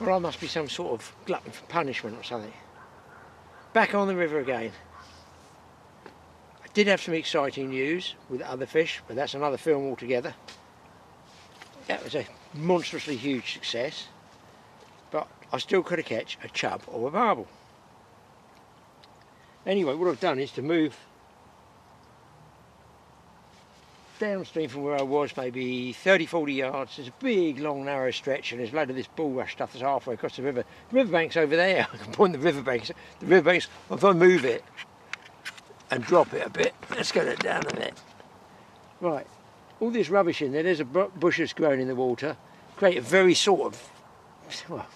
Or I must be some sort of glutton for punishment or something. Back on the river again. I did have some exciting news with other fish, but that's another film altogether. That was a monstrously huge success, but I still could have catch a chub or a barbel. Anyway, what I've done is to move downstream from where I was, maybe 30-40 yards. There's a big long narrow stretch and there's a load of this bulrush stuff that's halfway across the river. The riverbank's over there. I can point the riverbanks. The riverbanks, if I move it and drop it a bit, let's get it down a bit. Right, all this rubbish in there, there's a bush that's grown in the water, create a very sort of, well,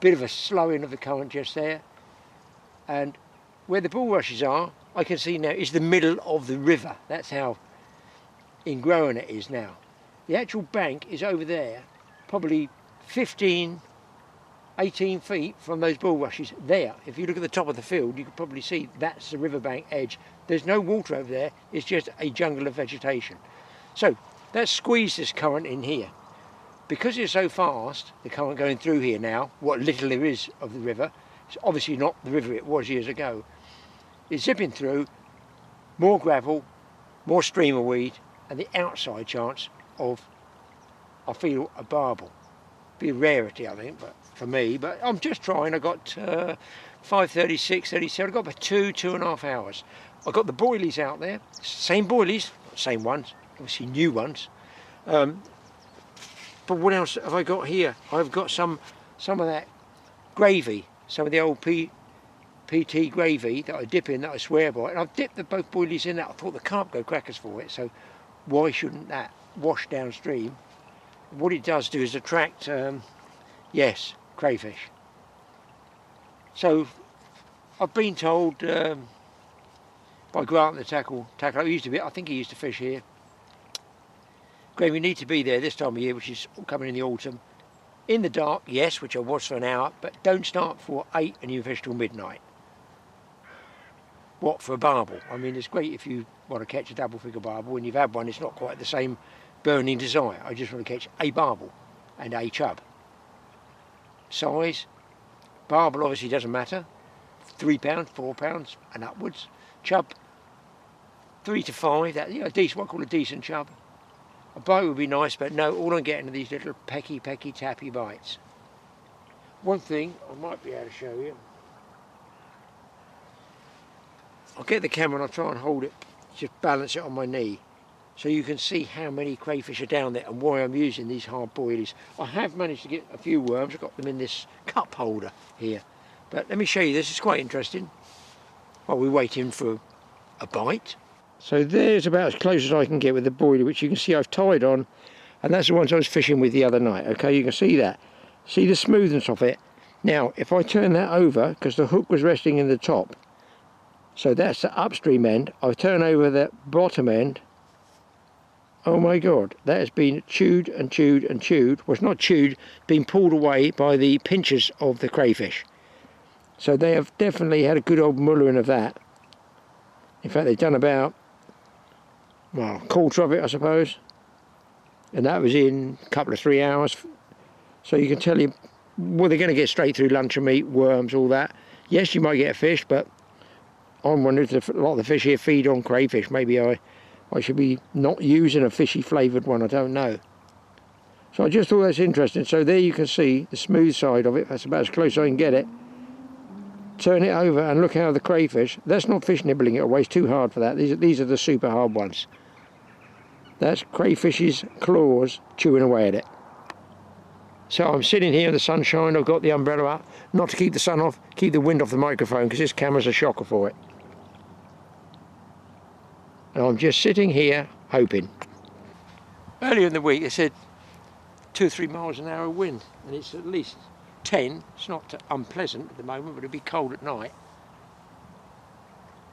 bit of a slowing of the current just there. And where the bulrushes are, I can see now, is the middle of the river. That's how ingrown it is now. The actual bank is over there, probably 15, 18 feet from those bulrushes there. If you look at the top of the field, you can probably see that's the riverbank edge. There's no water over there, it's just a jungle of vegetation. So let's squeeze this current in here. Because it's so fast, the current going through here now, what little there is of the river, it's obviously not the river it was years ago, it's zipping through, more gravel, more streamer weed, and the outside chance of, I feel, a barbel. Be a rarity, I think, but for me. But I'm just trying. I got 5:36, 37. I got about 2.5 hours. I got the boilies out there, same boilies, same ones, obviously new ones. But what else have I got here? I've got some of that gravy, some of the old PT gravy that I dip in, that I swear by. And I've dipped both boilies in that. I thought the carp go crackers for it, so why shouldn't that wash downstream? What it does do is attract, yes, crayfish. So I've been told by Grant the tackle, he used to be, I think he used to fish here. Graham, you need to be there this time of year, which is coming in the autumn. In the dark, yes, which I was for an hour, but don't start before 8 and you fish till midnight. What, for a barbel? I mean, it's great if you want to catch a double figure barbel. When you've had one, it's not quite the same burning desire. I just want to catch a barbel and a chub. Size, barbel obviously doesn't matter. 3 pounds, 4 pounds and upwards. Chub, 3 to 5, that, you know, decent, what I call a decent chub. A bite would be nice, but no, all I'm getting are these little pecky, tappy bites. One thing I might be able to show you. I'll get the camera and I'll try and hold it, just balance it on my knee, so you can see how many crayfish are down there and why I'm using these hard boilies. I have managed to get a few worms. I've got them in this cup holder here. But let me show you this, it's quite interesting. While we're waiting for a bite. So there's about as close as I can get with the boilie, which you can see I've tied on, and that's the ones I was fishing with the other night. Okay, you can see that. See the smoothness of it. Now, if I turn that over, because the hook was resting in the top, so that's the upstream end, I turn over the bottom end. Oh my God, that has been chewed and chewed and chewed. Well, it's not chewed, been pulled away by the pinchers of the crayfish. So they have definitely had a good old mullering of that. In fact, they've done about, well, a quarter of it, I suppose. And that was in a couple of 3 hours. So you can tell you, well, they're going to get straight through luncheon meat, worms, all that. Yes, you might get a fish, but I'm wondering if a lot of the fish here feed on crayfish. Maybe I should be not using a fishy flavoured one, I don't know. So I just thought that's interesting. So there you can see the smooth side of it. That's about as close as I can get it. Turn it over and look how the crayfish, that's not fish nibbling it away, it's too hard for that. These are the super hard ones. That's crayfish's claws chewing away at it. So I'm sitting here in the sunshine, I've got the umbrella up, not to keep the sun off, keep the wind off the microphone, because this camera's a shocker for it. And I'm just sitting here hoping. Earlier in the week they said 2 or 3 miles an hour wind, and it's at least 10. It's not unpleasant at the moment, but it'll be cold at night.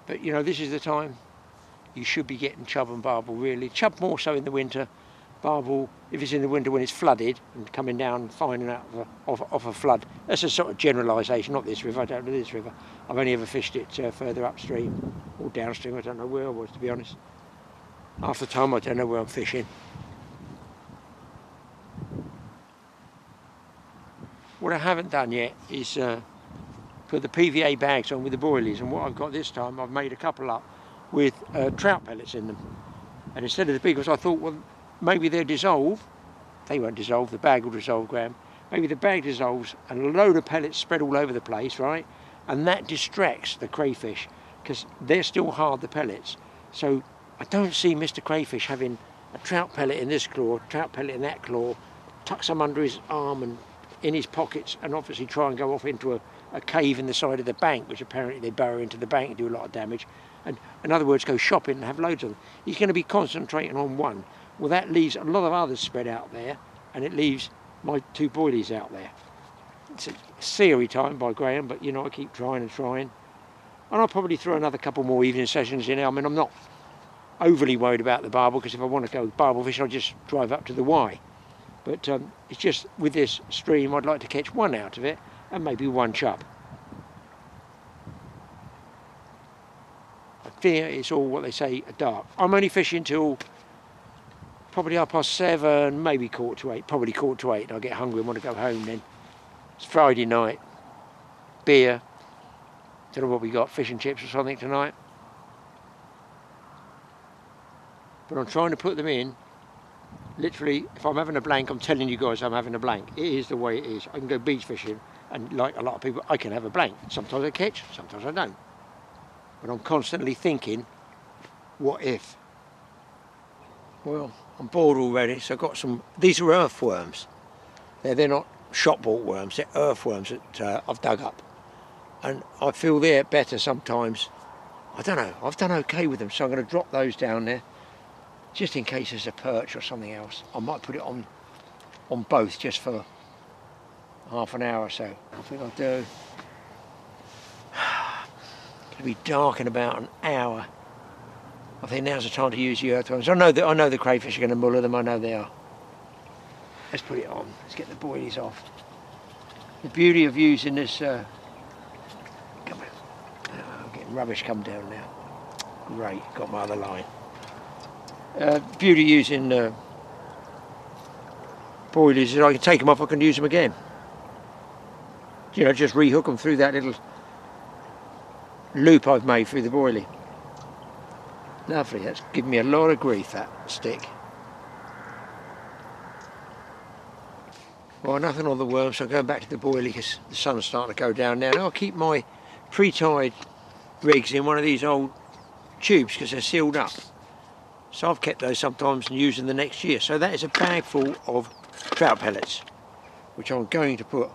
But you know, this is the time you should be getting chub and barbel, really. Chub more so in the winter, barbel if it's in the winter when it's flooded and coming down, finding out off a flood. That's a sort of generalisation, not this river, I don't know this river. I've only ever fished it further upstream or downstream, I don't know where I was, to be honest. Half the time I don't know where I'm fishing. What I haven't done yet is put the PVA bags on with the boilies, and what I've got this time, I've made a couple up with trout pellets in them. And instead of the big ones, I thought, well, maybe they'll dissolve. They won't dissolve, the bag will dissolve, Graham. Maybe the bag dissolves and a load of pellets spread all over the place, right? And that distracts the crayfish, because they're still hard, the pellets. So I don't see Mr. Crayfish having a trout pellet in this claw, trout pellet in that claw, tuck some under his arm and in his pockets, and obviously try and go off into a cave in the side of the bank, which apparently they burrow into the bank and do a lot of damage. And in other words, go shopping and have loads of them. He's going to be concentrating on one. Well, that leaves a lot of others spread out there, and it leaves my two boilies out there. It's a theory time by Graham, but you know, I keep trying and trying. And I'll probably throw another couple more evening sessions in. I mean, I'm not overly worried about the barbel, because if I want to go barbel fishing, I'll just drive up to the Y. But it's just with this stream, I'd like to catch one out of it, and maybe one chub. I fear it's all what they say, dark. I'm only fishing till probably 7:30, maybe 7:45, probably 7:45. I'll get hungry and want to go home then. It's Friday night, beer, don't know what we got, fish and chips or something tonight. But I'm trying to put them in. Literally, if I'm having a blank, I'm telling you guys I'm having a blank. It is the way it is. I can go beach fishing, and like a lot of people, I can have a blank. Sometimes I catch, sometimes I don't. But I'm constantly thinking, what if? Well, I'm bored already, so I've got some, these are earthworms. They're not shop-bought worms, they're earthworms that I've dug up. And I feel they're better sometimes. I don't know, I've done okay with them, so I'm going to drop those down there. Just in case there's a perch or something else. I might put it on both just for half an hour or so. I think I'll do. It'll be dark in about an hour. I think now's the time to use the earthworms. I know the crayfish are going to muller them, I know they are. Let's put it on, let's get the boilies off. The beauty of using this, come on, I'm getting rubbish come down now. Great, got my other line. Beauty using boilies is I can take them off, I can use them again. You know, just rehook them through that little loop I've made through the boilie. Lovely, that's given me a lot of grief, that stick. Well, nothing on the worm, so I'm going back to the boilie because the sun's starting to go down now. Now I'll keep my pre-tied rigs in one of these old tubes because they're sealed up. So I've kept those sometimes and use them the next year. So that is a bag full of trout pellets, which I'm going to put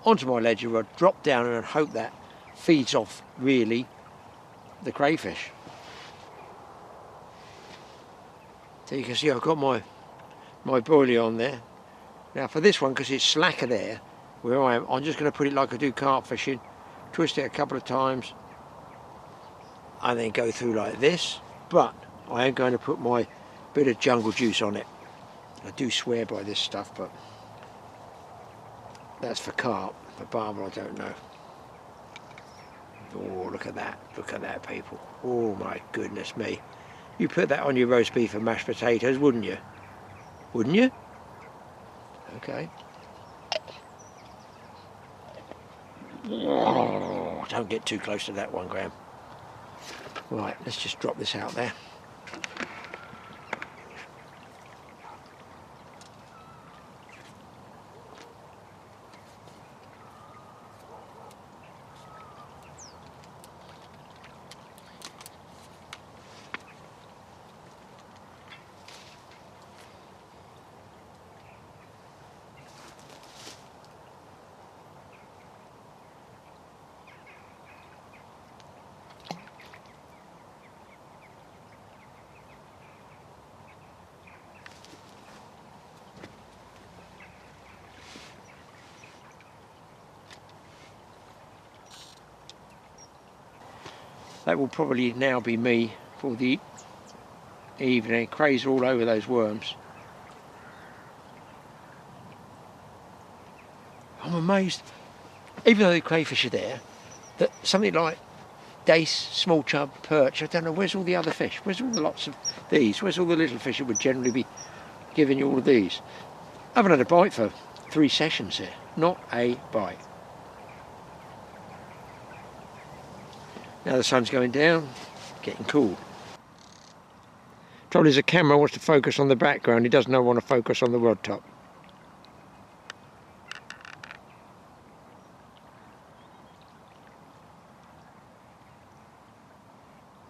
onto my ledger rod, drop down and hope that feeds off really the crayfish. So you can see I've got my boilie on there. Now for this one, because it's slacker there, where I am, I'm just going to put it like I do carp fishing, twist it a couple of times, and then go through like this. But I am going to put my bit of jungle juice on it. I do swear by this stuff, but that's for carp. For barbel, I don't know. Oh, look at that, people. Oh my goodness me. You put that on your roast beef and mashed potatoes, wouldn't you? Wouldn't you? Okay. Oh, don't get too close to that one, Graham. Right, let's just drop this out there. That will probably now be me for the evening. Crays all over those worms. I'm amazed, even though the crayfish are there, that something like dace, small chub, perch, I don't know, where's all the other fish? Where's all the lots of these? Where's all the little fish that would generally be giving you all of these? I haven't had a bite for 3 sessions here, not a bite. Now the sun's going down, getting cool. Trouble is the camera wants to focus on the background, it doesn't want to focus on the rod top.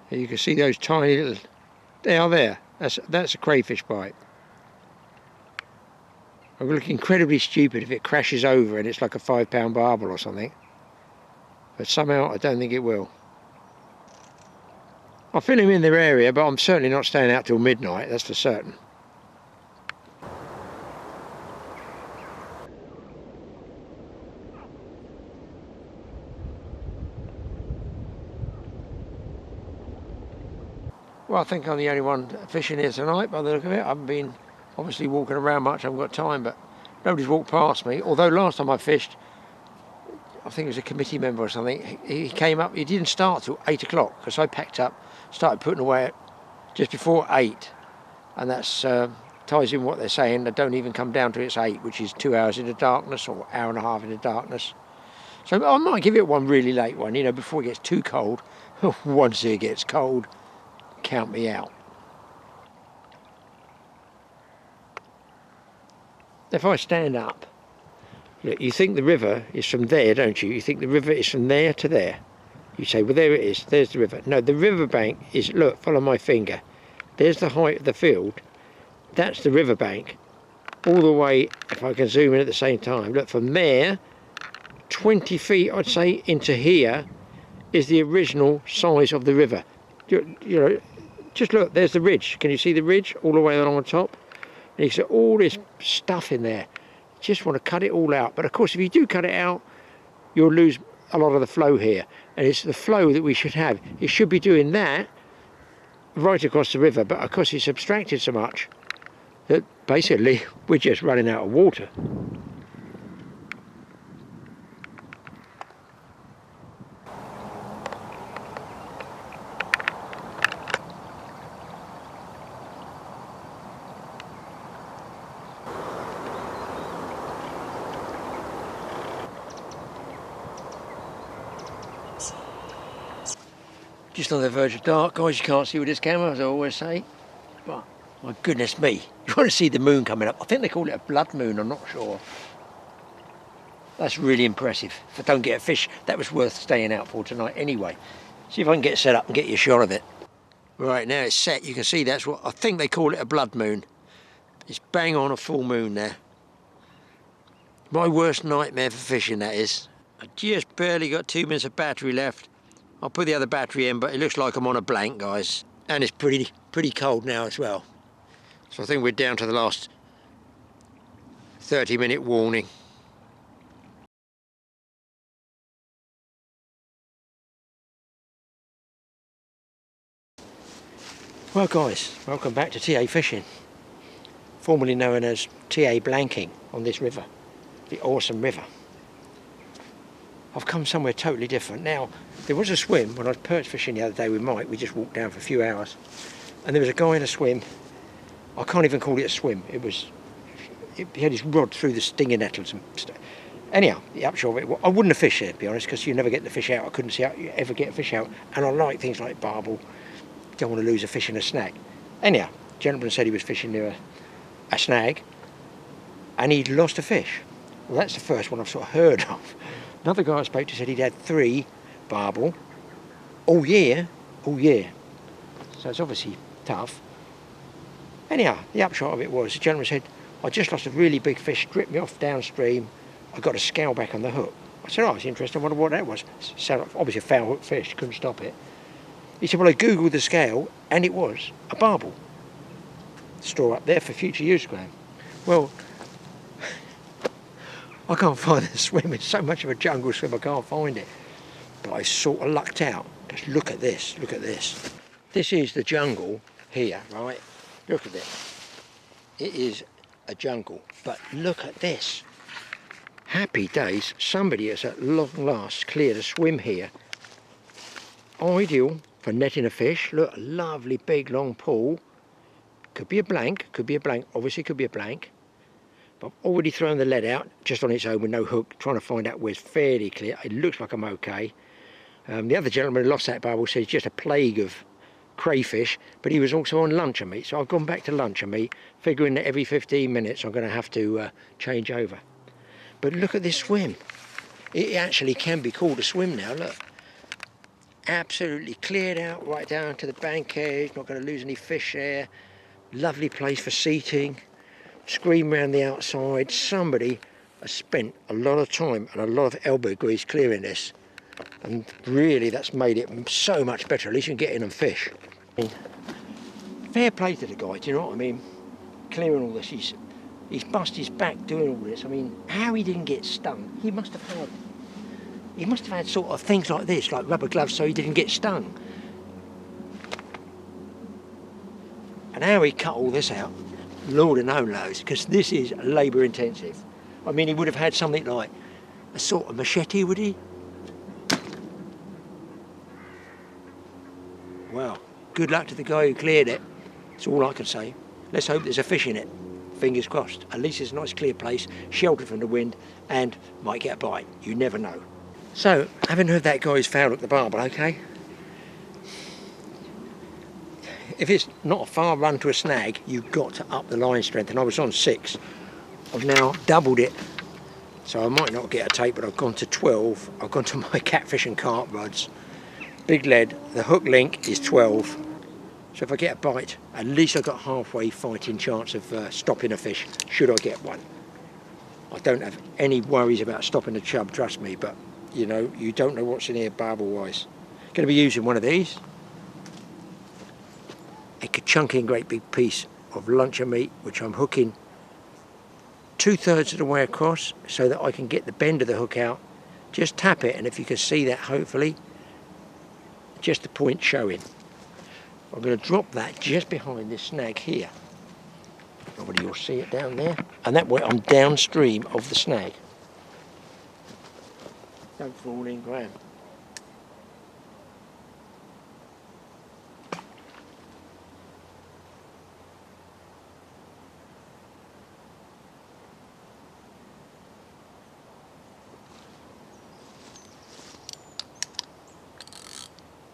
Here you can see those tiny little, they are there, that's a crayfish bite. I would look incredibly stupid if it crashes over and it's like a 5-pound barbel or something. But somehow I don't think it will. I'll fill him in their area, but I'm certainly not staying out till midnight, that's for certain. Well, I think I'm the only one fishing here tonight by the look of it. I haven't been obviously walking around much, I haven't got time, but nobody's walked past me. Although last time I fished, I think it was a committee member or something, he came up, he didn't start till 8 o'clock, because I packed up, started putting away just before 8, and that's ties in what they're saying, they don't even come down to it's 8, which is 2 hours in the darkness, or hour and a half in the darkness. So I might give it one really late one, you know, before it gets too cold. Once it gets cold, count me out. If I stand up, look, you think the river is from there, don't you? You think the river is from there to there. You say, well, there it is, there's the river. No, the riverbank is, look, follow my finger. There's the height of the field. That's the riverbank. All the way, if I can zoom in at the same time, look, from there, 20 feet, I'd say, into here, is the original size of the river. You know, just look, there's the ridge. Can you see the ridge all the way along the top? And you see all this stuff in there. Just want to cut it all out. But of course, if you do cut it out, you'll lose a lot of the flow here. And it's the flow that we should have. It should be doing that right across the river. But of course, it's abstracted so much that basically we're just running out of water. Just on the verge of dark, guys, you can't see with this camera, as I always say. But, my goodness me, you want to see the moon coming up. I think they call it a blood moon, I'm not sure. That's really impressive. If I don't get a fish, that was worth staying out for tonight anyway. See if I can get set up and get you a shot of it. Right, now it's set, you can see that's what, I think they call it a blood moon. It's bang on a full moon there. My worst nightmare for fishing, that is. I just barely got 2 minutes of battery left. I'll put the other battery in, but it looks like I'm on a blank, guys. And it's pretty cold now as well. So I think we're down to the last 30-minute warning. Well, guys, welcome back to TA Fishing, formerly known as TA Blanking on this river, the awesome river. I've come somewhere totally different. Now, there was a swim when I was perch fishing the other day with Mike. We just walked down for a few hours. And there was a guy in a swim. I can't even call it a swim. He had his rod through the stinging nettles and stuff. Anyhow, the upshot of it, I wouldn't have fished there, to be honest, because you never get the fish out. I couldn't see how you ever get a fish out. And I like things like barbel. Don't want to lose a fish in a snag. Anyhow, the gentleman said he was fishing near a snag. And he'd lost a fish. Well, that's the first one I've sort of heard of. Another guy I spoke to said he'd had 3 barbel all year. So it's obviously tough. Anyhow, the upshot of it was, the gentleman said, I just lost a really big fish, stripped me off downstream. I got a scale back on the hook. I said, oh, it's interesting, I wonder what that was. So obviously a foul hook fish, couldn't stop it. He said, well, I googled the scale, and it was a barbel. Store up there for future use, Graham. Well, I can't find the swim. It's so much of a jungle swim, I can't find it. But I sort of lucked out. Just look at this, look at this. This is the jungle here, right? Look at it. It is a jungle, but look at this. Happy days, somebody has at long last cleared a swim here. Ideal for netting a fish. Look, a lovely big long pool. Could be a blank, obviously could be a blank. But I've already thrown the lead out just on its own with no hook, trying to find out where it's fairly clear. It looks like I'm okay. The other gentleman who lost that bubble said it's just a plague of crayfish, but he was also on luncher meat, so I've gone back to luncher meat, figuring that every 15 minutes I'm going to have to change over. But look at this swim. It actually can be called a swim now, look. Absolutely cleared out right down to the bank edge, not going to lose any fish there. Lovely place for seating. Screen round the outside. Somebody has spent a lot of time and a lot of elbow grease clearing this, and really that's made it so much better. At least you can get in and fish. I mean, fair play to the guy, do you know what I mean? Clearing all this, he's bust his back doing all this. I mean, how he didn't get stung? He must have had sort of things like this, like rubber gloves, so he didn't get stung. And how he cut all this out, Lord and knows, because this is labour intensive. I mean, he would have had something like a sort of machete, would he? Well, good luck to the guy who cleared it. That's all I can say. Let's hope there's a fish in it. Fingers crossed. At least it's a nice clear place, sheltered from the wind, and might get a bite. You never know. So, having heard that guy's fouled up the barbel, okay? If it's not a far run to a snag, you've got to up the line strength. And I was on 6. I've now doubled it. So I might not get a take, but I've gone to 12. I've gone to my catfish and carp rods. Big lead, the hook link is 12. So if I get a bite, at least I've got halfway fighting chance of stopping a fish, should I get one. I don't have any worries about stopping a chub, trust me, but you know, you don't know what's in here barbel wise. Going to be using one of these. A chunky and great big piece of luncher meat, which I'm hooking 2/3 of the way across so that I can get the bend of the hook out. Just tap it, and if you can see that, hopefully, just the point showing. I'm going to drop that just behind this snag here. Nobody will see it down there. And that way I'm downstream of the snag. Don't fall in, Graham.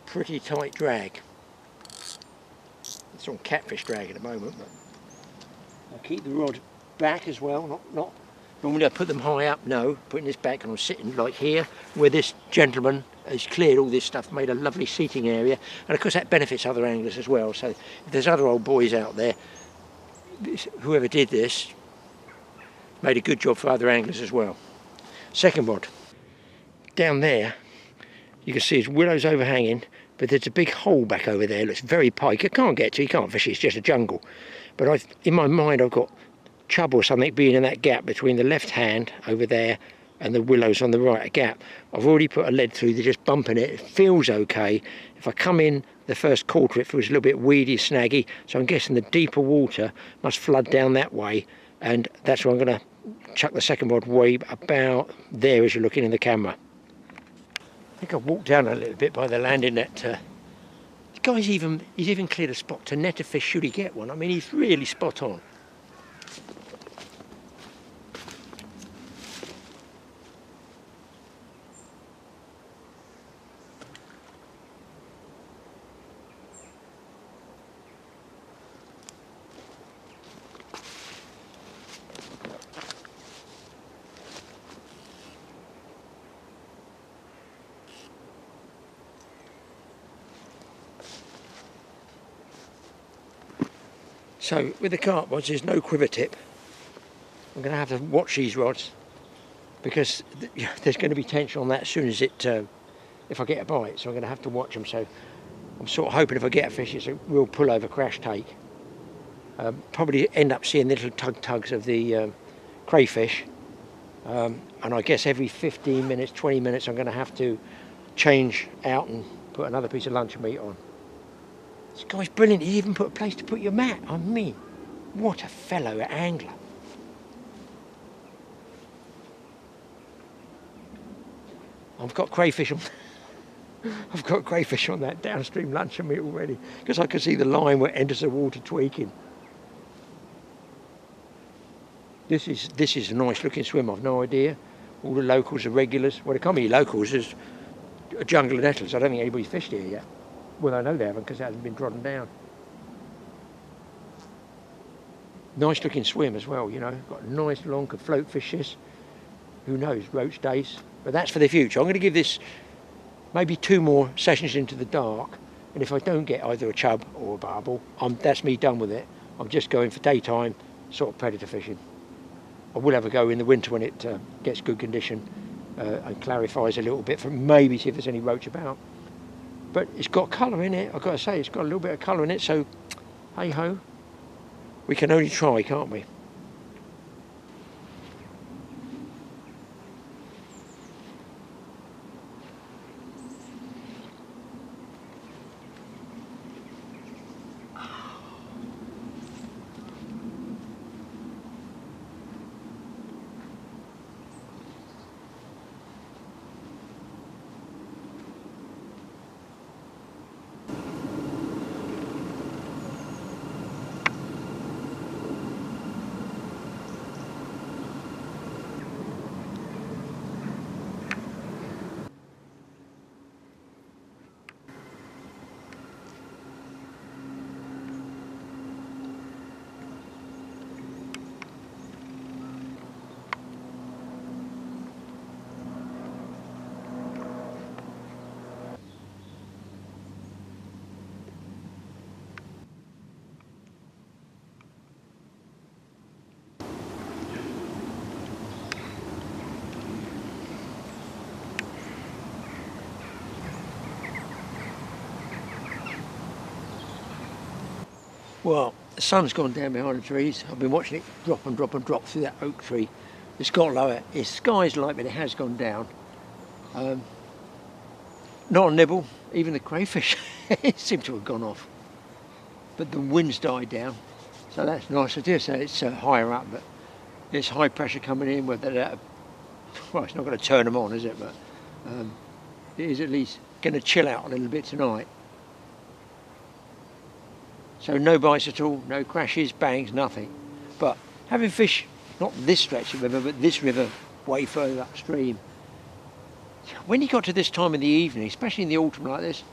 Pretty tight drag. It's on catfish drag at the moment, but I'll keep the rod back as well. Not normally I put them high up. No, putting this back, and I'm sitting like here, where this gentleman has cleared all this stuff, made a lovely seating area, and of course that benefits other anglers as well. So if there's other old boys out there, whoever did this made a good job for other anglers as well. Second rod, down there, you can see there's willows overhanging. But there's a big hole back over there. It looks very pike. I can't get to, you can't fish it, it's just a jungle. But in my mind I've got chub or something being in that gap between the left hand over there and the willows on the right, a gap. I've already put a lead through, they're just bumping it. It feels okay. If I come in the first quarter, it feels a little bit weedy, snaggy. So I'm guessing the deeper water must flood down that way. And that's where I'm going to chuck the second rod way about there as you're looking in the camera. I think I've walked down a little bit by the landing net. The guy's he's even cleared a spot to net a fish should he get one. I mean, he's really spot on. So with the carp rods, there's no quiver tip. I'm going to have to watch these rods because there's going to be tension on that as soon as if I get a bite. So I'm going to have to watch them. So I'm sort of hoping if I get a fish, it's a real pull-over crash take. Probably end up seeing little tugs of the crayfish. And I guess every 15 minutes, 20 minutes, I'm going to have to change out and put another piece of luncheon meat on. This guy's brilliant. He even put a place to put your mat. I mean, what a fellow angler. I've got crayfish on. I've got crayfish on that downstream luncheon meat already because I can see the line where it enters the water tweaking. This is a nice looking swim. I've no idea. All the locals are regulars. Well, they can't be locals. There's a jungle of nettles. I don't think anybody's fished here yet. Well, I know they haven't because it hasn't been trodden down. Nice looking swim as well, you know. Got a nice long, could float fish this. Who knows, roach days. But that's for the future. I'm going to give this maybe 2 more sessions into the dark. And if I don't get either a chub or a barbel, that's me done with it. I'm just going for daytime sort of predator fishing. I will have a go in the winter when it gets good condition and clarifies a little bit for maybe see if there's any roach about. But it's got colour in it, I've got to say, it's got a little bit of colour in it, so hey ho, we can only try, can't we? Well, the sun's gone down behind the trees. I've been watching it drop and drop and drop through that oak tree. It's got lower. Its sky's light, but it has gone down. Not a nibble. Even the crayfish seem to have gone off. But the wind's died down, so that's nice. I do say it's higher up, but there's high pressure coming in. Whether that, well, it's not going to turn them on, is it? But it is at least going to chill out a little bit tonight. So no bites at all, no crashes, bangs, nothing. But having fish, not this stretch of river, but this river way further upstream, when you got to this time of the evening, especially in the autumn like this,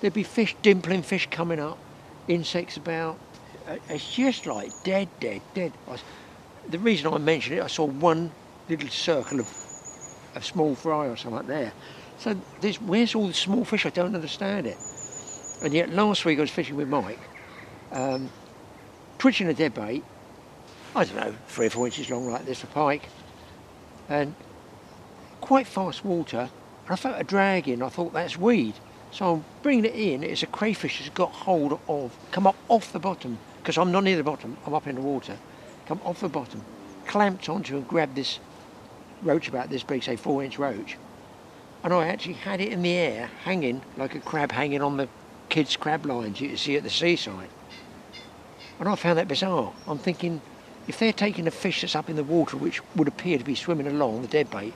there'd be fish, dimpling fish coming up, insects about. It's just like dead. The reason I mentioned it, I saw one little circle of small fry or something like there. So where's all the small fish? I don't understand it. And yet last week I was fishing with Mike, twitching a dead bait, I don't know, 3 or 4 inches long like this for pike, and quite fast water, and I felt a drag in. I thought that's weed, so I'm bringing it in. It's a crayfish that's got hold of, come up off the bottom, because I'm not near the bottom, I'm up in the water, come off the bottom, clamped onto and grabbed this roach about this big, say 4-inch roach, and I actually had it in the air, hanging like a crab hanging on the kids' crab lines you see at the seaside. And I found that bizarre. I'm thinking, if they're taking a fish that's up in the water, which would appear to be swimming along, the dead bait,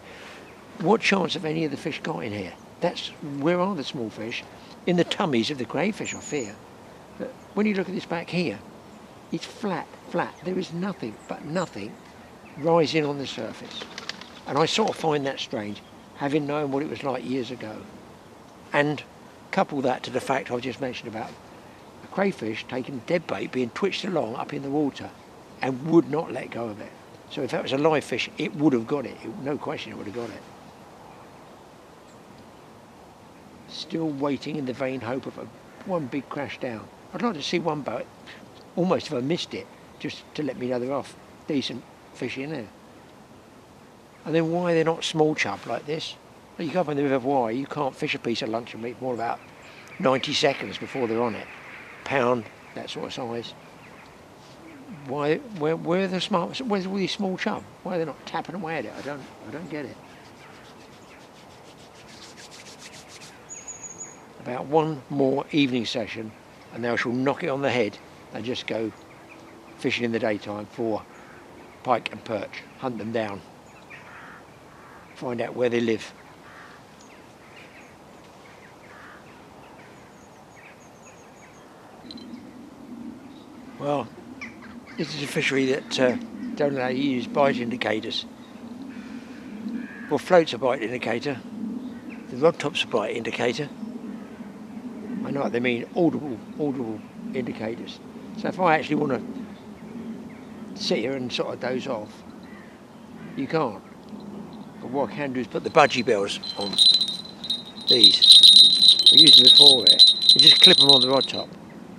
what chance have any of the fish got in here? Where are the small fish? In the tummies of the crayfish, I fear. But when you look at this back here, it's flat. There is nothing but nothing rising on the surface. And I sort of find that strange, having known what it was like years ago. And couple that to the fact I've just mentioned about a crayfish taking dead bait being twitched along up in the water and would not let go of it. So if that was a live fish, it would have got it. No question it would have got it. Still waiting in the vain hope of one big crash down. I'd like to see one boat, almost if I missed it, just to let me know they're off. Decent fish in there. And then why they're not small chub like this? You go up in the River Wye, you can't fish a piece of luncheon meat for more about 90 seconds before they're on it. Pound, that sort of size. Where are the smart? Where's all these small chub? Why are they not tapping away at it? I don't get it. About one more evening session, and I shall knock it on the head and just go fishing in the daytime for pike and perch. Hunt them down. Find out where they live. Well, this is a fishery that don't allow you to use bite indicators. Well, float's a bite indicator. The rod top's a bite indicator. I know what they mean, audible indicators. So if I actually want to sit here and sort of doze off, you can't. But what I can do is put the budgie bells on these. I used them before here. You just clip them on the rod top.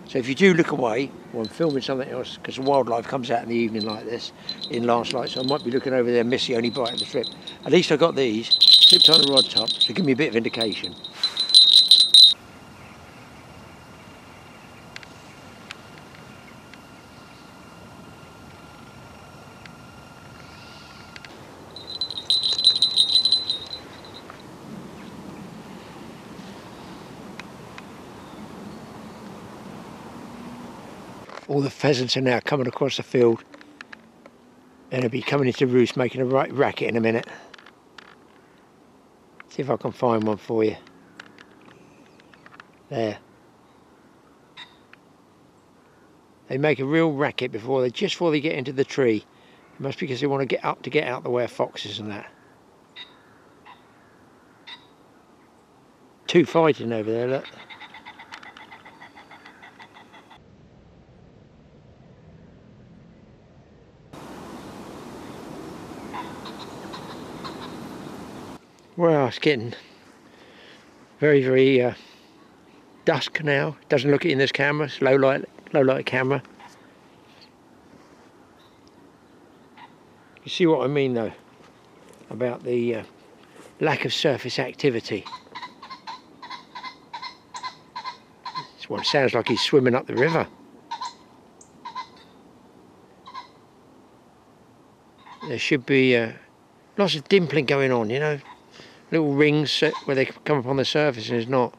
So if you do look away, or I'm filming something else, because the wildlife comes out in the evening like this, in last light, so I might be looking over there and miss the only bite of the trip. At least I got these clipped on the rod top to give me a bit of indication. All the pheasants are now coming across the field and they'll be coming into roost, making a right racket in a minute. See if I can find one for you. There. They make a real racket just before they get into the tree. It must be because they want to get out the way of foxes and that. Two fighting over there, look. Well, it's getting very dusk now. Doesn't look it in this camera. It's low light camera. You see what I mean though about the lack of surface activity. This one sounds like he's swimming up the river. There should be lots of dimpling going on, you know. Little rings where they come up on the surface and it's not.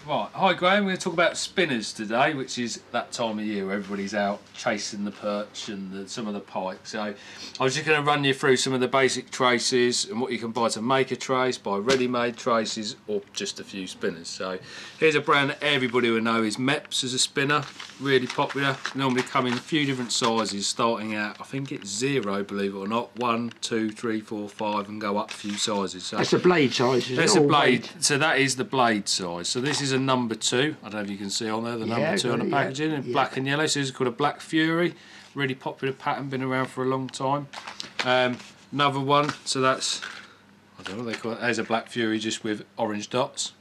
Right, hi Graham, we're going to talk about spinners today, which is that time of year where everybody's out chasing the perch and some of the pike. So I was just going to run you through some of the basic traces and what you can buy to make a trace, buy ready-made traces or just a few spinners. So here's a brand that everybody will know is Mepps as a spinner, really popular. Normally come in a few different sizes, starting out, I think it's 0, believe it or not, 1, 2, 3, 4, 5 and go up a few sizes. So that's the blade size, isn't it? That's a blade, so that is the blade size. So this is a number 2. I don't know if you can see on there the number 2 on the packaging in black and yellow. So this is called a Black Fury, really popular pattern, been around for a long time. Another one, so that's, I don't know what they call it, there's a Black Fury just with orange dots.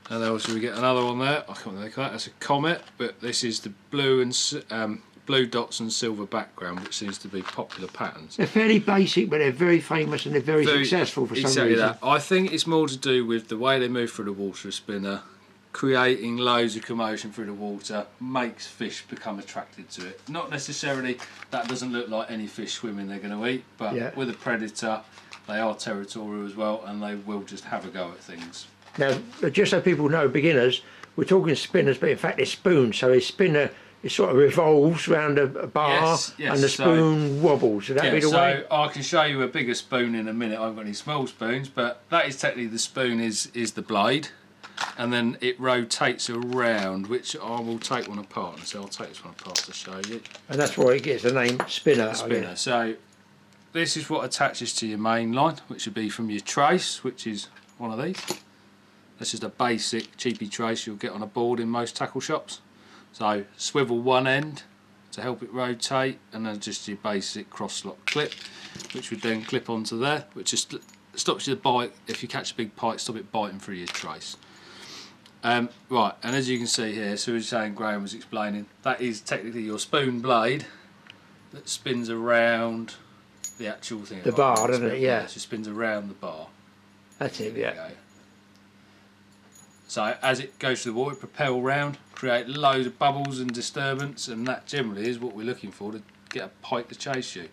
And then also we get another one there, I can't remember what they call that, that's a Comet, but this is the blue and blue dots and silver background, which seems to be popular patterns. They're fairly basic, but they're very famous and they're very successful for some reason. Exactly that. I think it's more to do with the way they move through the water, a spinner, creating loads of commotion through the water, makes fish become attracted to it. Not necessarily that doesn't look like any fish swimming they're going to eat, but with a predator, they are territorial as well, and they will just have a go at things. Now, just so people know, beginners, we're talking spinners, but in fact it's spoons. So a spinner, it sort of revolves around a bar, and the spoon wobbles. So that'd be the way. So I can show you a bigger spoon in a minute. I haven't got any small spoons, but that is technically the spoon is the blade, and then it rotates around, which I will take one apart. So I'll take this one apart to show you. And that's why it gets the name spinner. Spinner. So this is what attaches to your main line, which would be from your trace, which is one of these. This is a basic cheapy trace you'll get on a board in most tackle shops. So swivel one end to help it rotate, and then just your basic cross lock clip, which would then clip onto there, which just stops you the bite. If you catch a big pike, stop it biting through your trace. Right, and as you can see here, so as saying, Graham was explaining, that is technically your spoon blade that spins around the actual thing. The bar, doesn't it? Yeah. It just spins around the bar. That's it, yeah. Okay. So as it goes through the water, it propel round, create loads of bubbles and disturbance, and that generally is what we're looking for to get a pike to chase you.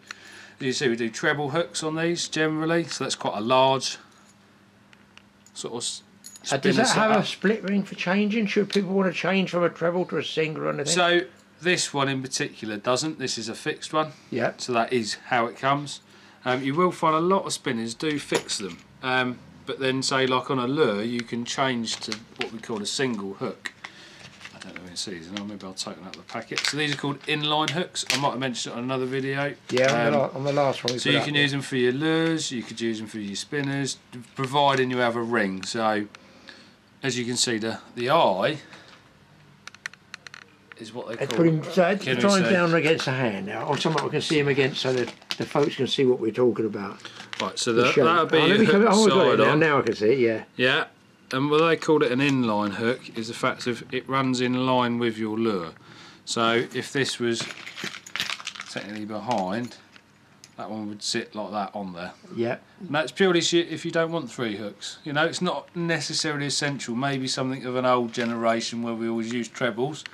As you see, we do treble hooks on these generally, so that's quite a large sort of spinner. Does that have a split ring for changing? Should people want to change from a treble to a single or anything? So this one in particular doesn't. This is a fixed one. Yeah. So that is how it comes. You will find a lot of spinners do fix them, but then say like on a lure you can change to what we call a single hook. I don't know if you can see these, maybe I'll take them out of the packet. So these are called inline hooks. I might have mentioned it on another video. Yeah, on the last one. So you can use them for your lures, you could use them for your spinners, providing you have a ring. So as you can see, the eye is what they call it. So try him down against the hand now, or something we can see him against, so that the folks can see what we're talking about. Right, so that'll be your hook side on. Now I can see it, yeah. Yeah, and what they call it an inline hook is the fact of it runs in line with your lure. So if this was technically behind, that one would sit like that on there. Yeah. And that's purely if you don't want 3 hooks. You know, it's not necessarily essential. Maybe something of an old generation where we always used trebles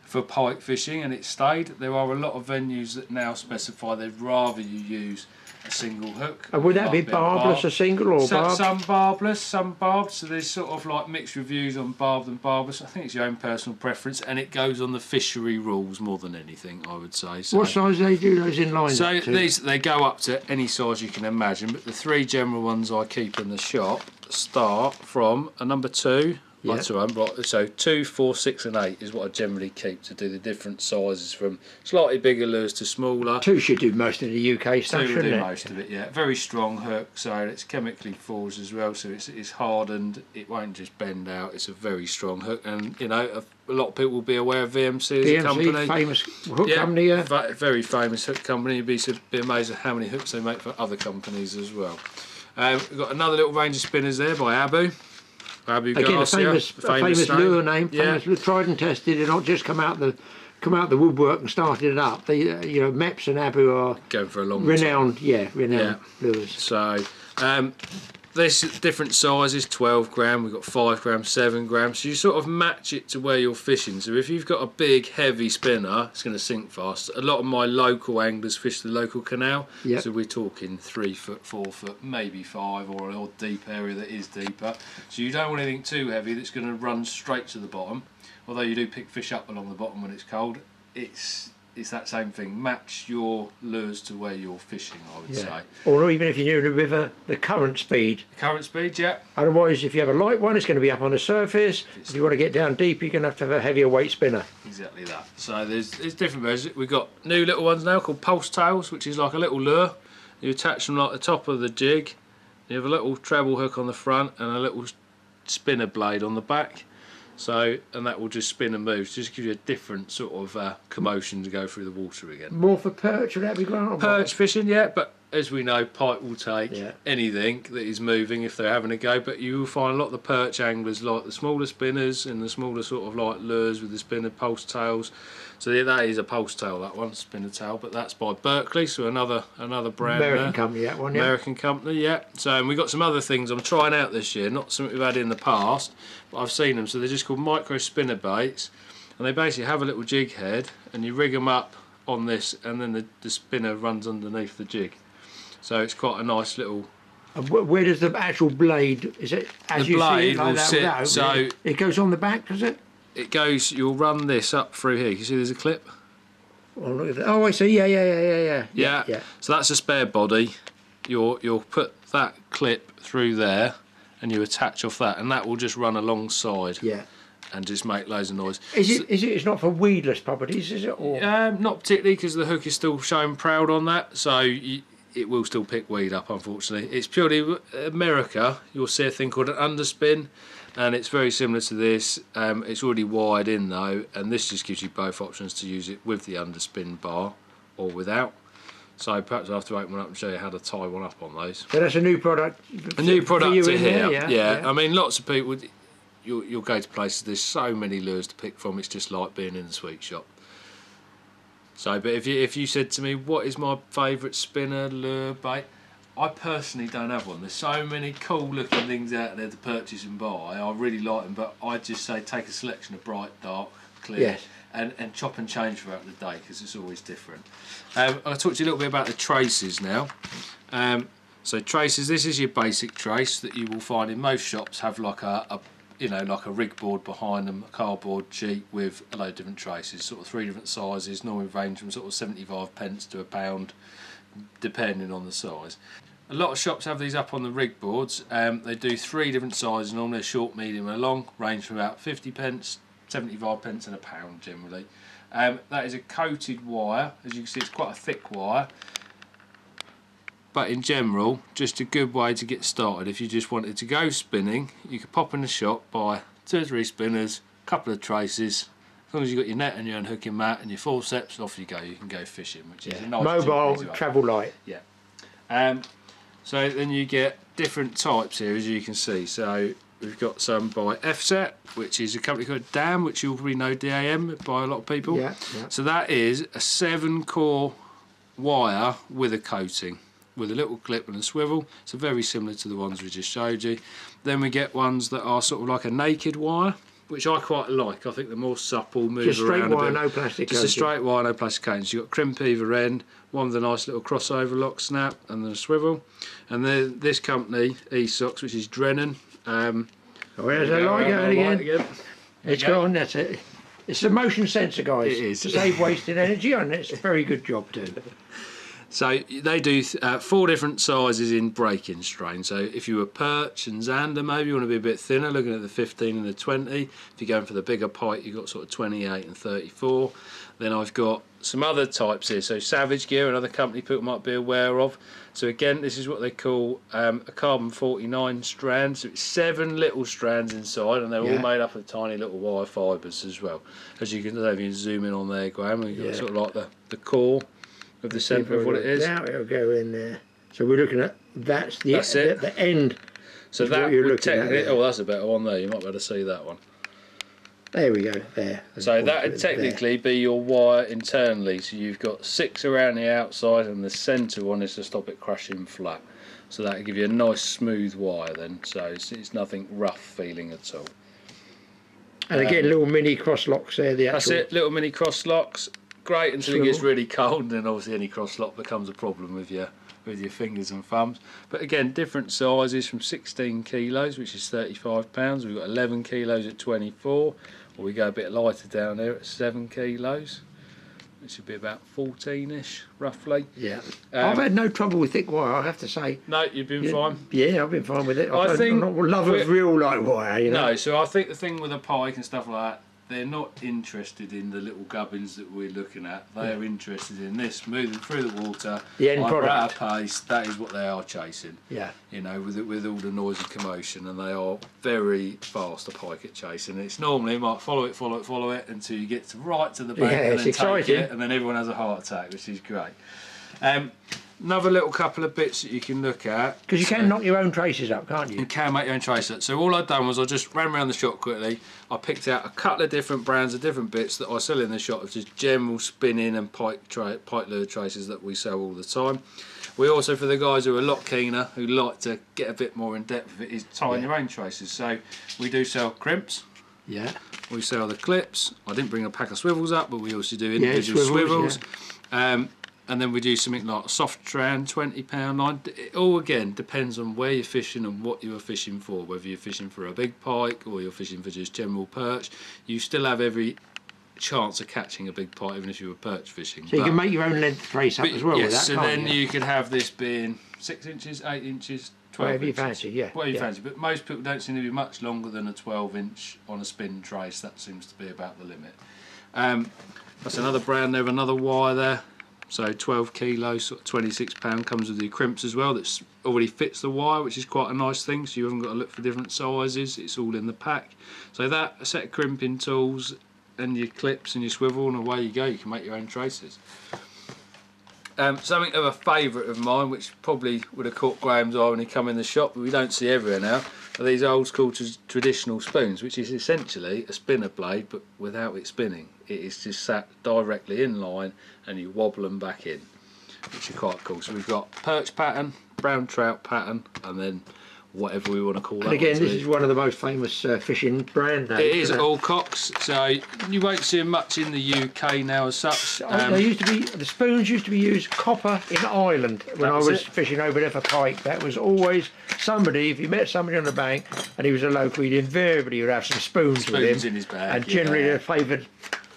for pike fishing and it stayed. There are a lot of venues that now specify they'd rather you use a single hook. And would that be barbless, a single, or barbed? Some barbless, some barbed. So there's sort of like mixed reviews on barbed and barbless. I think it's your own personal preference, and it goes on the fishery rules more than anything, I would say. So, what size do they do those in line? So they go up to any size you can imagine, but the 3 general ones I keep in the shop start from a number 2. Right, so 2, 4, 6 and 8 is what I generally keep to do the different sizes from slightly bigger lures to smaller. 2 should do most of the UK stuff, 2 will do it? most of it, yeah. Very strong hook, so it's chemically forged as well, so it's hardened, it won't just bend out, it's a very strong hook, and you know, a lot of people will be aware of VMC as a company. Famous hook company, yeah. Very famous hook company. You'd be amazed at how many hooks they make for other companies as well. We've got another little range of spinners there by Abu. Again, Garcia, a famous lure name, famous, tried and tested, and not just come out the woodwork and started it up. They, you know, Meps and Abu are going for a long renowned time. lures. So there's different sizes, 12 gram, we've got 5 gram, 7 grams. So you sort of match it to where you're fishing. So if you've got a big, heavy spinner, it's going to sink fast. A lot of my local anglers fish the local canal. So we're talking 3 foot, 4 foot, maybe 5, or an odd deep area that is deeper. So you don't want anything too heavy that's going to run straight to the bottom. Although you do pick fish up along the bottom when it's cold, it's that same thing. Match your lures to where you're fishing, I would say. Or even if you're near the river, the current speed. Current speed, yeah. Otherwise, if you have a light one, it's going to be up on the surface. If you want to get down deep, you're going to have a heavier weight spinner. Exactly that. So there's different versions. We've got new little ones now called pulse tails, which is like a little lure. You attach them like the top of the jig. You have a little treble hook on the front and a little spinner blade on the back. So, and that will just spin and move, just give you a different sort of commotion to go through the water again. More for perch, would that be great? Perch fishing, yeah, but as we know, pike will take anything that is moving if they're having a go, but you will find a lot of the perch anglers like the smaller spinners and the smaller sort of like lures with the spinner pulse tails. So that is a pulse tail, that one, spinner tail, but that's by Berkeley, so another brand. American company, that one, American company, yeah. So, and we've got some other things I'm trying out this year, not something we've had in the past, but I've seen them. So they're just called micro spinner baits, and they basically have a little jig head, and you rig them up on this, and then the spinner runs underneath the jig. So it's quite a nice little. Where does the actual blade? Is it as the you blade see it, like will that, sit? without, So it goes on the back, does it? It goes. You'll run this up through here. You see, there's a clip. Oh, look at that. Oh, I see. Yeah. So that's a spare body. You'll put that clip through there, and you attach off that, and that will just run alongside. Yeah. And just make loads of noise. It's not for weedless properties, is it? Or? Not particularly, because the hook is still showing proud on that, so it will still pick weed up, unfortunately. It's purely America. You'll see a thing called an underspin, and it's very similar to this. It's already wired in though, and this just gives you both options to use it with the underspin bar or without. So perhaps I'll have to open one up and show you how to tie one up on those. So that's a new product. A new product to here. Yeah. I mean, lots of people. You'll go to places. There's so many lures to pick from. It's just like being in the sweet shop. So, but if you said to me, what is my favourite spinner lure bait? I personally don't have one. There's so many cool looking things out there to purchase and buy. I really like them, but I just say take a selection of bright, dark, clear, and chop and change throughout the day because it's always different. I'll talk to you a little bit about the traces now. So traces, this is your basic trace that you will find in most shops. Have like a like a rig board behind them, a cardboard sheet with a load of different traces, sort of 3 different sizes, normally range from sort of 75 pence to £1, depending on the size. A lot of shops have these up on the rig boards. They do 3 different sizes, normally a short, medium and a long, range from about 50p, 75p and £1 generally. That is a coated wire. As you can see, it's quite a thick wire. But in general, just a good way to get started. If you just wanted to go spinning, you could pop in the shop, buy 2 or 3 spinners, a couple of traces. As long as you've got your net and your unhooking mat and your forceps, off you go. You can go fishing, which is a nice mobile, travel light. Yeah. So then you get different types here, as you can see. So we've got some by FSET, which is a company called DAM, which you'll probably know, DAM, by a lot of people. Yeah. So that is a 7-core wire with a coating, with a little clip and a swivel. So very similar to the ones we just showed you. Then we get ones that are sort of like a naked wire, which I quite like. I think they're more supple, move just straight around a wire, bit. no plastic Just coating. a straight wire, no plastic coating. So you've got crimp either end, one with a nice little crossover lock snap and then a swivel. And then this company, eSox, which is Drennan. Oh, there's a light going again. It's gone, that's it. It's a motion sensor, guys. It is. To save wasted energy, and it's a very good job too. So they do 4 different sizes in breaking strain. So if you were perch and zander, maybe you want to be a bit thinner, looking at the 15 and the 20. If you're going for the bigger pike, you've got sort of 28 and 34. Then I've got some other types here. So Savage Gear, another company people might be aware of. So again, this is what they call a carbon 49 strand. So it's 7 little strands inside, and they're all made up of tiny little wire fibres as well. As you can see, if you zoom in on there, Graham, you've got sort of like the core of the centre of what it is. Now it'll go in there. So we're looking at that's it. The end. So that would technically, oh, that's a better one there. You might be able to see that one. There we go. There. So that would technically be your wire internally. So you've got 6 around the outside, and the centre one is to stop it crashing flat. So that will give you a nice smooth wire then. So it's nothing rough feeling at all. And again, little mini cross locks there. That's it. Little mini cross locks. Great until it gets really cold, and then obviously any cross lock becomes a problem with your fingers and thumbs. But again, different sizes from 16 kilos, which is £35. We've got 11 kilos at 24, or we go a bit lighter down there at 7 kilos, which would be about 14ish roughly. Yeah. I've had no trouble with thick wire, I have to say. No, you've been fine. Yeah, I've been fine with it. I think I'm not love of real light wire, you know. No, so I think the thing with a pike and stuff like that, they're not interested in the little gubbins that we're looking at. They are interested in this, moving through the water. The end product. At a pace, that is what they are chasing. Yeah. You know, with all the noise and commotion, and they are very fast, a pike at chasing. It's normally you might follow it until you get right to the bank, and then take it, and then everyone has a heart attack, which is great. Another little couple of bits that you can look at. Because you can knock your own traces up, can't you? You can make your own traces up. So all I've done was I just ran around the shop quickly. I picked out a couple of different brands of different bits that I sell in the shop, of just general spinning and pike lure traces that we sell all the time. We also, for the guys who are a lot keener, who like to get a bit more in depth with it, is tying your own traces. So we do sell crimps. Yeah. We sell the clips. I didn't bring a pack of swivels up, but we also do individual swivels. And then we do something like a soft strand, £20 line. It all again depends on where you're fishing and what you are fishing for. Whether you're fishing for a big pike or you're fishing for just general perch, you still have every chance of catching a big pike, even if you were perch fishing. So you can make your own length trace up as well. Yes, with that, and then you could have this being 6 inches, 8 inches, 12 whatever inches. you fancy, yeah. Whatever you fancy, but most people don't seem to be much longer than a 12-inch on a spin trace. That seems to be about the limit. That's another brand there, another wire there. So 12 kilos, sort of £26, comes with the crimps as well. That already fits the wire, which is quite a nice thing. So you haven't got to look for different sizes. It's all in the pack. So that, a set of crimping tools, and your clips and your swivel, and away you go. You can make your own traces. Something of a favourite of mine, which probably would have caught Graham's eye when he come in the shop, but we don't see everywhere now, are these old school traditional spoons, which is essentially a spinner blade, but without it spinning. It is just sat directly in line, and you wobble them back in, which is quite cool. So we've got perch pattern, brown trout pattern, and then whatever we want to call that. And again, this is one of the most famous fishing brand names. It is Allcocks, so you won't see them much in the UK now as such. They used to be, the spoons used to be used copper in Ireland when I was fishing over there for pike. That was always somebody, if you met somebody on the bank and he was a local, he'd invariably would have some spoons with him. In his bag. And generally they're favoured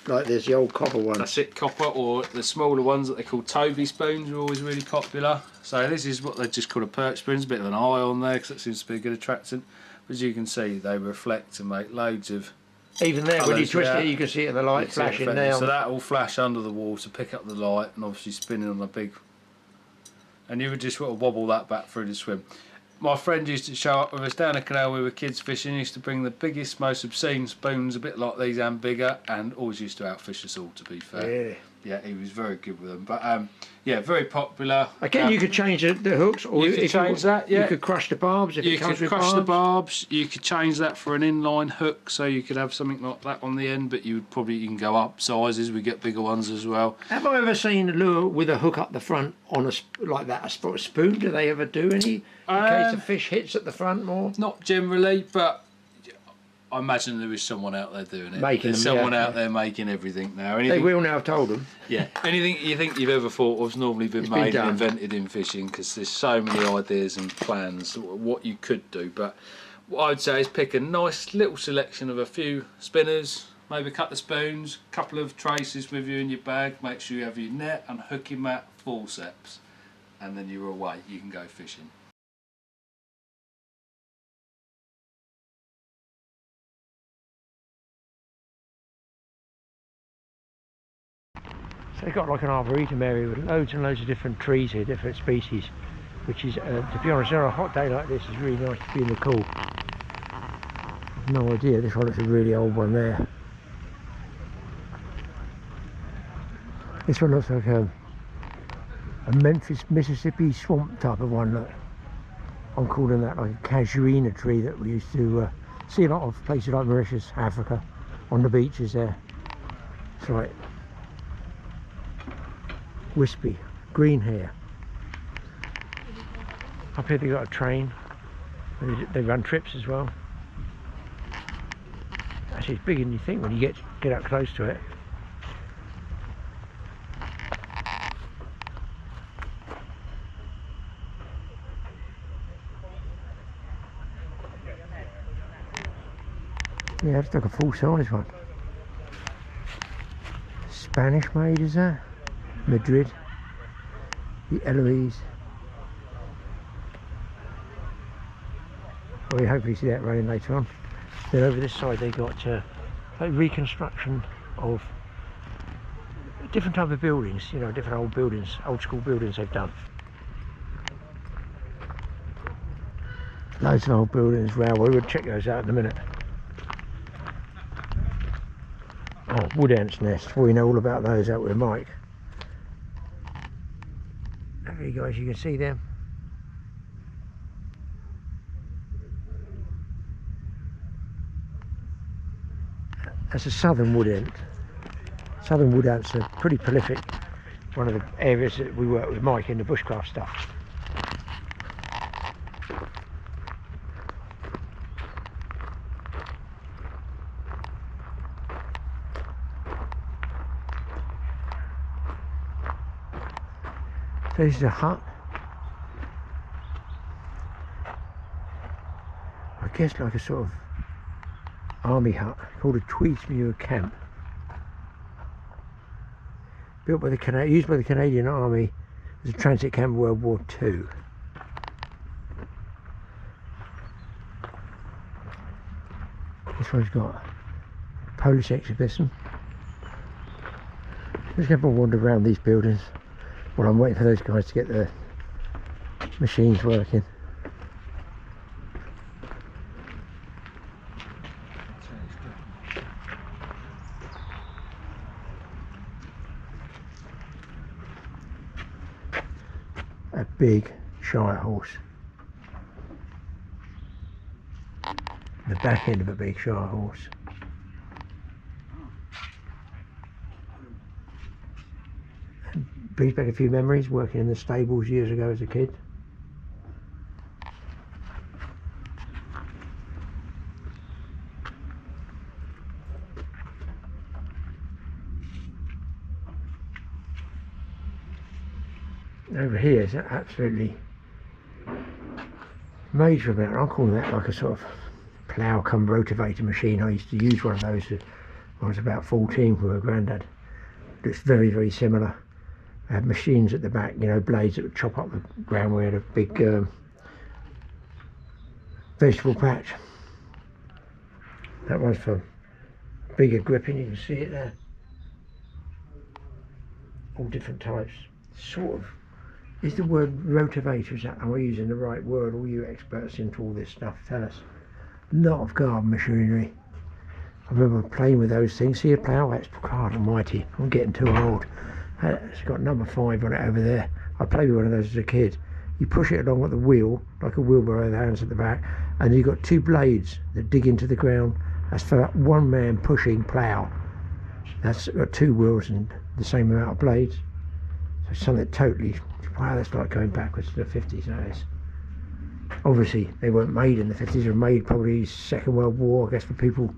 like there's the old copper ones. That's it, copper, or the smaller ones that they call Toby spoons are always really popular. So this is what they just call a perch spoon. There's a bit of an eye on there because that seems to be a good attractant. But as you can see, they reflect and make loads of even there, when you twist it, you can see it in the light flashing now. So that will flash under the wall to pick up the light, and obviously spinning on the big. And you would just sort of wobble that back through the swim. My friend used to show up with us down the canal. We were kids fishing. He used to bring the biggest, most obscene spoons, a bit like these and bigger, and always used to outfish us all. To be fair, really? Yeah, he was very good with them. But yeah, very popular. Again, you could change the hooks, or you could change that. Yeah, you could crush the barbs. If you it comes could with crush the barbs. barbs. You could change that for an inline hook, so you could have something like that on the end. But you can go up sizes. We get bigger ones as well. Have I ever seen a lure with a hook up the front on like that, a spoon? Do they ever do any in case the fish hits at the front more? Not generally, but I imagine there is someone out there doing it. There's them, someone out there making everything now. They will now, I've told them. Yeah, anything you think you've ever thought of's normally been made and invented in fishing, because there's so many ideas and plans what you could do. But what I'd say is pick a nice little selection of a few spinners, maybe a couple of spoons, a couple of traces with you in your bag. Make sure you have your net and hooking mat, forceps, and then you're away. You can go fishing. So they've got like an arboretum area with loads and loads of different trees here, different species, which is, to be honest, on a hot day like this, is really nice to be in the cool. I've no idea, this one is a really old one there. This one looks like a Memphis, Mississippi swamp type of one. Look, I'm calling that like a casuarina tree that we used to see a lot of places like Mauritius, Africa, on the beaches there. It's right. Wispy, green hair. Up here they got a train. They run trips as well. Actually, it's bigger than you think when you get up close to it. Yeah, it's like a full size one. Spanish made, is that? Madrid, the Eloise. Well, we hopefully see that running later on. Then over this side they got a reconstruction of different type of buildings, you know, different old buildings, old school buildings they've done. Loads of old buildings, railway, we'll check those out in a minute. Oh, wood ants' nests, we know all about those out with Mike. There you guys, you can see them. That's a southern wood ant. Southern wood ants are pretty prolific. One of the areas that we work with Mike in the bushcraft stuff. So this is a hut. I guess like a sort of army hut called a Tweedsmuir camp. Built by used by the Canadian Army as a transit camp in World War II. This one's got a Polish exhibition. Let's have a wander around these buildings. Well, I'm waiting for those guys to get the machines working. A big Shire horse. The back end of a big Shire horse. Brings back a few memories working in the stables years ago as a kid. Over here is absolutely made for I'm calling that like a sort of plough come rotavator machine. I used to use one of those I was about 14 with my granddad. It's very, very similar. I had machines at the back, you know, blades that would chop up the ground. We had a big vegetable patch. That one's for bigger gripping, you can see it there. All different types. Sort of, is the word rotavator, is that, am I using the right word? All you experts into all this stuff, tell us. A lot of garden machinery. I remember playing with those things. See a plough? That's, God almighty, I'm getting too old. It's got number 5 on it over there. I played with one of those as a kid. You push it along with the wheel, like a wheelbarrow, the hands at the back, and you've got 2 blades that dig into the ground. That's for that one man pushing plough. That's got 2 wheels and the same amount of blades. So something totally, wow, that's like going backwards to the 50s nowadays. Obviously, they weren't made in the 50s. They were made probably Second World War, I guess, for people,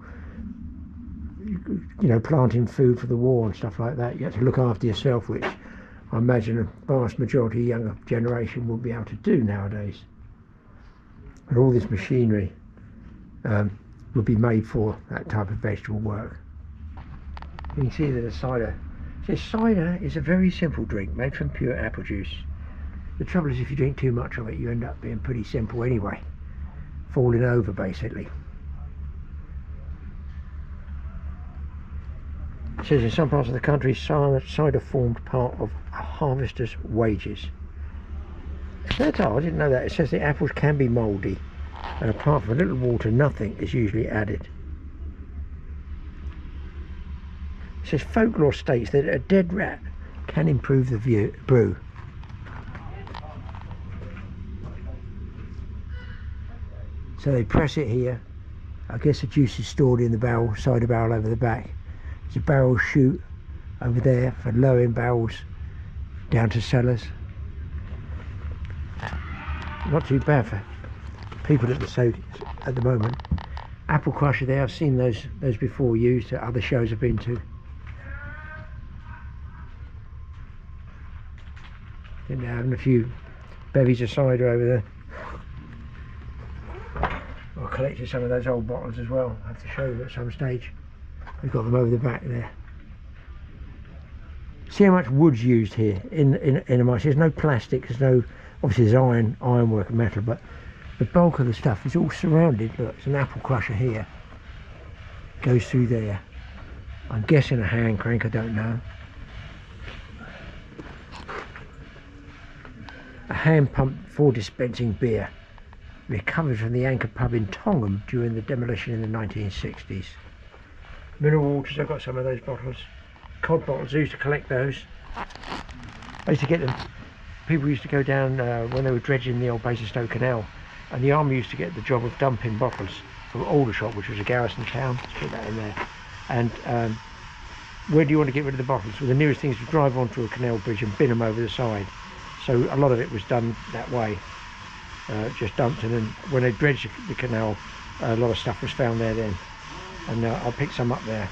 you know, planting food for the war and stuff like that. You had to look after yourself, which I imagine a vast majority of younger generation wouldn't be able to do nowadays. But all this machinery would be made for that type of vegetable work. You can see that the cider. So cider is a very simple drink made from pure apple juice. The trouble is, if you drink too much of it, you end up being pretty simple anyway, falling over basically. It says in some parts of the country, cider formed part of a harvester's wages. That's odd, I didn't know that. It says the apples can be mouldy, and apart from a little water, nothing is usually added. It says folklore states that a dead rat can improve the brew. So they press it here. I guess the juice is stored in the barrel, cider barrel over the back. There's a barrel chute over there for lowering barrels down to cellars. Not too bad for people at the moment. Apple crusher there, I've seen those before used at other shows I've been to. Then they're having a few bevies of cider over there. I collected some of those old bottles as well. I have to show you at some stage. We've got them over the back there. See how much wood's used here in a mice. There's no plastic, there's no, obviously there's ironwork and metal, but the bulk of the stuff is all surrounded. Look, it's an apple crusher here. Goes through there. I'm guessing a hand crank, I don't know. A hand pump for dispensing beer. Recovered from the Anchor pub in Tongham during the demolition in the 1960s. Mineral waters, I've got some of those bottles. Cod bottles, I used to collect those. I used to get them. People used to go down when they were dredging the old Basingstoke Canal, and the army used to get the job of dumping bottles from Aldershot, which was a garrison town. Let's put that in there. And where do you want to get rid of the bottles? Well, the nearest thing is to drive onto a canal bridge and bin them over the side. So a lot of it was done that way. Just dumped, and then when they dredged the canal, a lot of stuff was found there then, and I'll pick some up there.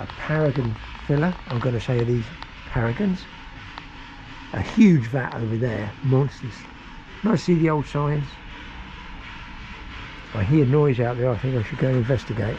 A Paragon filler, I'm going to say are these Paragons. A huge vat over there, monsters. Nice to see the old signs. I hear noise out there, I think I should go and investigate.